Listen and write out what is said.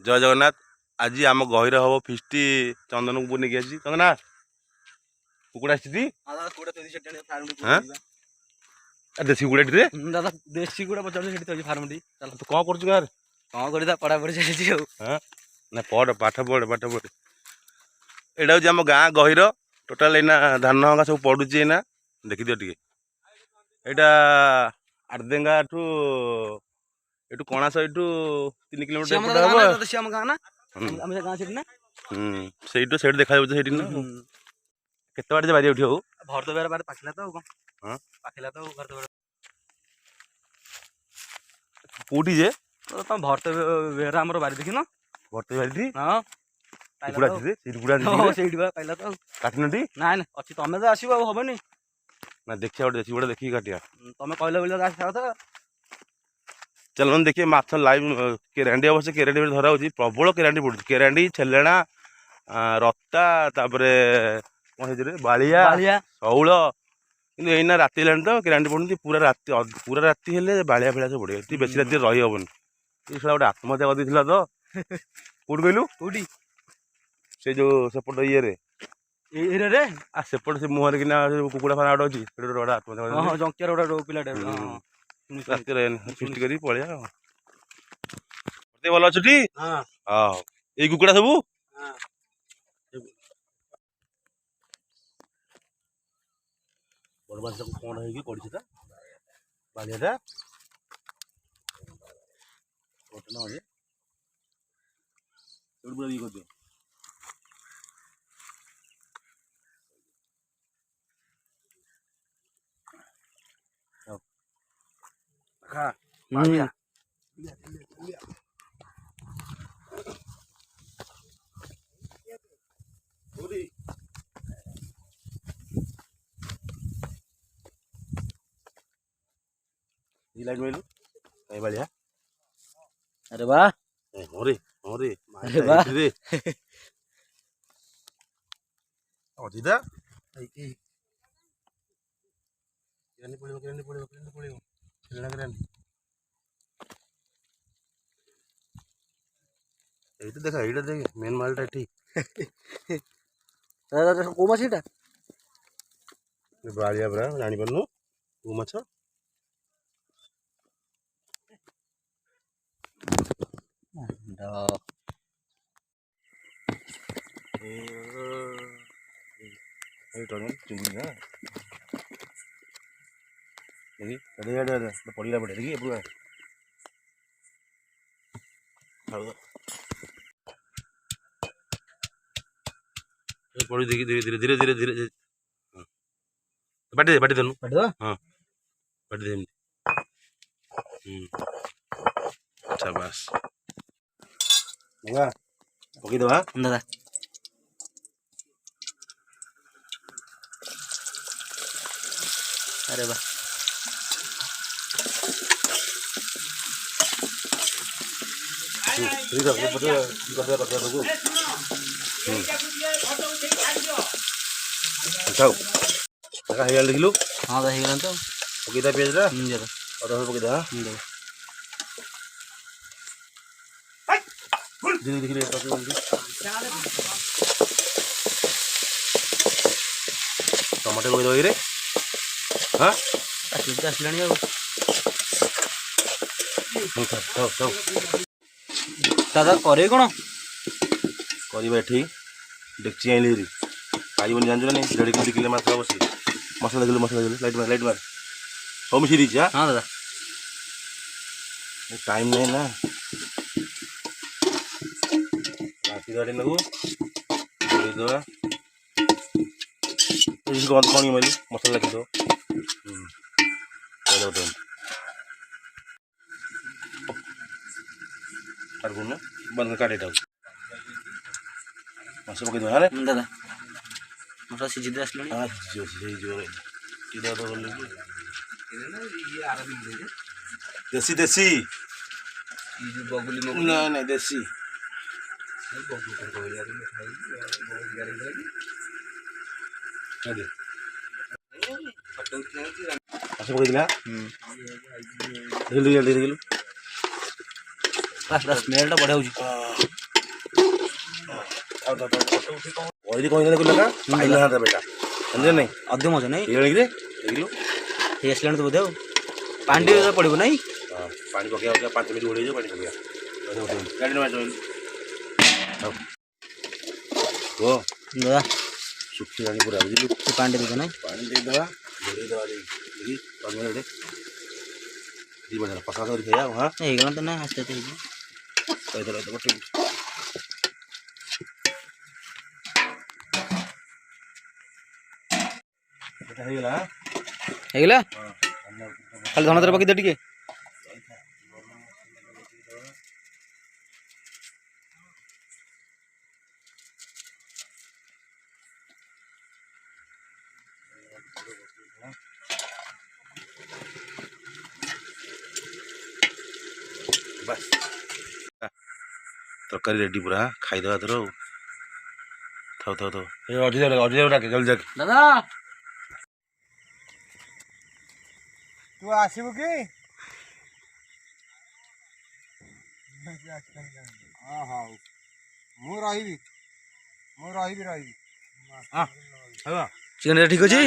जय जगन्नाथ। आज आम गहिर हम फिस्ट चंदन को नहीं आसी चंदना कुकुड़ा आसी देसी कुकुड़ा दादा देसी गुड़ा पचास फार्म तू कौन कर कौन कर पढ़ापढ़ी चलती ना पढ़ पाठ पढ़ पाठ पढ़ एटा हूँ आम गाँ गहिर टोटाल एना धान हंगा सब पड़ुची एना देखी दियो टे यहाँ आरदेगा ठू एटू कणास एटू 3 किलोमीटर हम गाँ ना गाँ से से देखा केते बाटे बारी उठी हो भरत बेर बारे पाखिला तो कौन पाखिला तो भरत बेर कोठी जे तुम भरत बेर हमर बारी देखिन भरत बारी हां कुकुड़ा थी सीट कुकुड़ा थी सेठी बा पाइला तो काटनटी ना ना अछि तमे तो आसीबो अब होबनी ना देखिया ओटे देसी गुड़ा देखि काटिया तमे कहले बोले आसा था चल मन देखिए माछ लाइव केरांडी अवश्य केरांडी धरा होची प्रबल केरांडी पड़ुची केरांडी छेलेणा रत्ता तापरे कौन है बालिया शौल कि एना राति हेलानी तो केरांडी पड़ुची पूरा राति हेले बालिया फेड़ा सब पड़े बेसी राति रही हेबनी ये गोटे आत्महत्या कर तो कौट कहलु कोठी से जो सेपट ये रे आ सेपट से मुहर किना कुकुड़ा फाना आड़ अच्छी गोटे आत्महत्या हां जंकियर गोटे पिलाटे राति फिस्ट करी पलिया भल अच्छी हाँ ये कुकुड़ा सब बड़ माछ कौन है पड़ी बालिया पूरा ये कर खा लाइट मेलू कहीं बढ़िया अरे वाह होरे अरे वाह रे अजीदा किरानी पड़ियो खेलना किरानी এইটা দেখা এইটা দেখে মেন মালটা ঠিক দাদা কো মাছ এটা বাড়িয়া ব্রা জানি পারনু কো মাছ এই টমেটো চিংড়ি না দেখি আরে পড়িলা পড়ে দেখি পুরো पड़ी देखी धीरे धीरे धीरे धीरे धीरे बाटी देनु हाँ बाटी दे अच्छा बस पकई दवा दादा अरे वाह देखलु हाँ तो तो पकईदा पेज और पकईदा टमाटर पकईद रे हाँ आसला दादा करे कौन करवा डेक्ची आइली पाइबन जान ना 1.5 किलो माछ बस मसला देखिए लाइट मार सब मिसी दी हाँ दादा टाइम नहीं ना राति गाड़ी लगू दवा कौन मारी मसला लगी दो बंद काटे माछ पकई दवा दादा मसला सीझी दे आसला हाँ देसी देसी नहीं देसी पकईला ସ୍ମେଲଟା ବଢିଆ ହଉଛି। କହିଲି ଲଗା ପାଇଲା ହାତ ବେଟା ଜାଣିଛ ନାଇଁ ଅଧିକ ମଜା ନାଇଁ ହେଇଗଲେ ଦେଖିଲୁ ହେଇ ଆସିଲାଣି ତ ବୋଧେ ଆଉ ପାଣି ଟିକେ ପଡିବ ନାଇଁ ପାଣି ପକେଇବା 5 ମିନିଟ୍ ଘୋଡ଼େଇ ପାଣି ପକେଇବା ଗାଡ଼ି ଦାଦା ଶୁଖିଲାଣି ପୁରା ବୁଝିଲୁ ସେ ପାଣି ଦେଇଦ ନାଇଁ ପାଣି ଦେଇଦେବା ଘୋଡ଼େଇ ଦେବା ଦେଇକି 5 ମିନିଟ୍ ଦି ବଜାର ପକା କରି ଖାଇବା ହଁ ହେଇଗଲା ତ ନା ଆସ୍ତେ ଆସ୍ତେ ହେଇଯିବ କହିଦେଲା ତ ଗୋଟେ ଏଟା ହେଇଗଲା ହେଇଗଲା ଖାଲି ଧନ ତର ପକେଇ ଦେ ଟିକେ बस तरकारी रेडी पूरा खाईदेवा थर थाओ थाओ थाओ अजय डाके जल्दी जाके दादा तू आसबु कि मु रही चिकन ठीक अच्छी